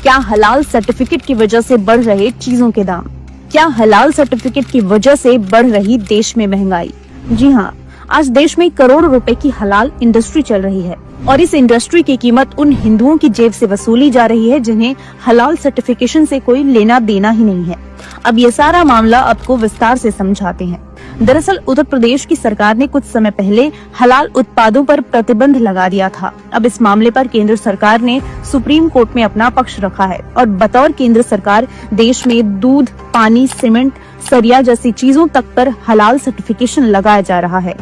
क्या हलाल सर्टिफिकेट की वजह से बढ़ रहे चीजों के दाम? क्या हलाल सर्टिफिकेट की वजह से बढ़ रही देश में महंगाई? जी हाँ, आज देश में करोड़ों रुपए की हलाल इंडस्ट्री चल रही है और इस इंडस्ट्री की कीमत उन हिंदुओं की जेब से वसूली जा रही है जिन्हें हलाल सर्टिफिकेशन से कोई लेना देना ही नहीं है। अब ये सारा मामला आपको विस्तार से समझाते हैं। दरअसल उत्तर प्रदेश की सरकार ने कुछ समय पहले हलाल उत्पादों पर प्रतिबंध लगा दिया था। अब इस मामले पर केंद्र सरकार ने सुप्रीम कोर्ट में अपना पक्ष रखा है और बतौर केंद्र सरकार देश में दूध, पानी, सीमेंट, सरिया जैसी चीजों तक पर हलाल सर्टिफिकेशन लगाया जा रहा है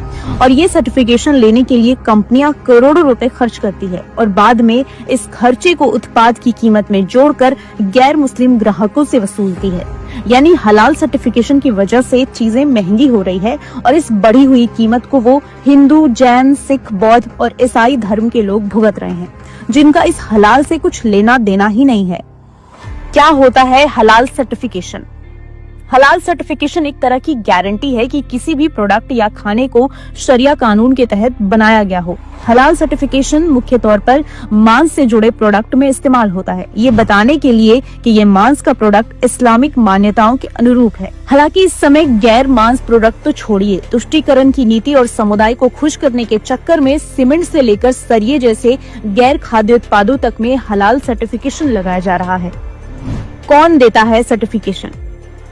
और ये सर्टिफिकेशन लेने के लिए कंपनियां करोड़ों रुपए खर्च करती है और बाद में इस खर्चे को उत्पाद की कीमत में जोड़कर गैर मुस्लिम ग्राहकों से वसूलती है। यानी हलाल सर्टिफिकेशन की वजह से चीजें महंगी हो रही है और इस बढ़ी हुई कीमत को वो हिंदू, जैन, सिख, बौद्ध और ईसाई धर्म के लोग भुगत रहे हैं जिनका इस हलाल से कुछ लेना देना ही नहीं है। क्या होता है हलाल सर्टिफिकेशन? हलाल सर्टिफिकेशन एक तरह की गारंटी है कि किसी भी प्रोडक्ट या खाने को शरिया कानून के तहत बनाया गया हो। हलाल सर्टिफिकेशन मुख्य तौर पर मांस से जुड़े प्रोडक्ट में इस्तेमाल होता है, ये बताने के लिए कि ये मांस का प्रोडक्ट इस्लामिक मान्यताओं के अनुरूप है। हालांकि इस समय गैर मांस प्रोडक्ट तो छोड़िए, तुष्टीकरण की नीति और समुदाय को खुश करने के चक्कर में सीमेंट से लेकर सरिये जैसे गैर खाद्य उत्पादों तक में हलाल सर्टिफिकेशन लगाया जा रहा है। कौन देता है सर्टिफिकेशन?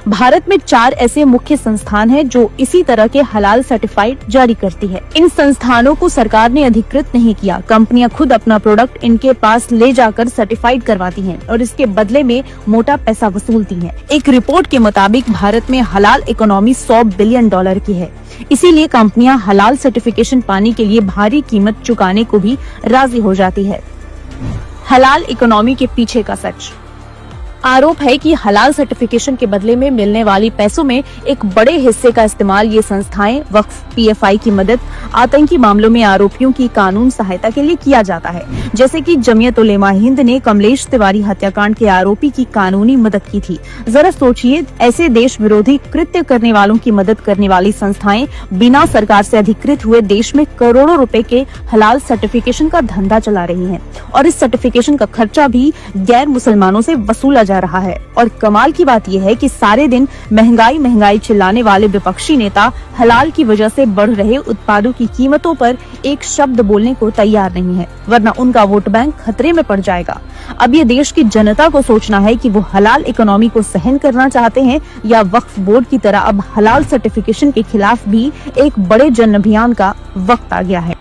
भारत में 4 ऐसे मुख्य संस्थान हैं जो इसी तरह के हलाल सर्टिफाइड जारी करती है। इन संस्थानों को सरकार ने अधिकृत नहीं किया, कंपनियां खुद अपना प्रोडक्ट इनके पास ले जाकर सर्टिफाइड करवाती हैं और इसके बदले में मोटा पैसा वसूलती हैं। एक रिपोर्ट के मुताबिक भारत में हलाल इकोनॉमी $100 बिलियन की है, इसीलिए कंपनियां हलाल सर्टिफिकेशन पाने के लिए भारी कीमत चुकाने को भी राजी हो जाती है। हलाल इकोनॉमी के पीछे का सच। आरोप है कि हलाल सर्टिफिकेशन के बदले में मिलने वाली पैसों में एक बड़े हिस्से का इस्तेमाल ये संस्थाएं वक्फ, पीएफआई की मदद, आतंकी मामलों में आरोपियों की कानून सहायता के लिए किया जाता है। जैसे कि जमीयत उलेमा हिंद ने कमलेश तिवारी हत्याकांड के आरोपी की कानूनी मदद की थी। जरा सोचिए, ऐसे देश विरोधी कृत्य करने वालों की मदद करने वाली संस्थाएं बिना सरकार से अधिकृत हुए देश में करोड़ों रुपए के हलाल सर्टिफिकेशन का धंधा चला रही हैं और इस सर्टिफिकेशन का खर्चा भी गैर मुसलमानों से वसूला जा रहा है। और कमाल की बात यह है कि सारे दिन महंगाई महंगाई चिल्लाने वाले विपक्षी नेता हलाल की वजह से बढ़ रहे उत्पादों की कीमतों पर एक शब्द बोलने को तैयार नहीं है, वरना उनका वोट बैंक खतरे में पड़ जाएगा। अब ये देश की जनता को सोचना है कि वो हलाल इकोनॉमी को सहन करना चाहते हैं या वक्फ बोर्ड की तरह अब हलाल सर्टिफिकेशन के खिलाफ भी एक बड़े जन अभियान का वक्त आ गया है।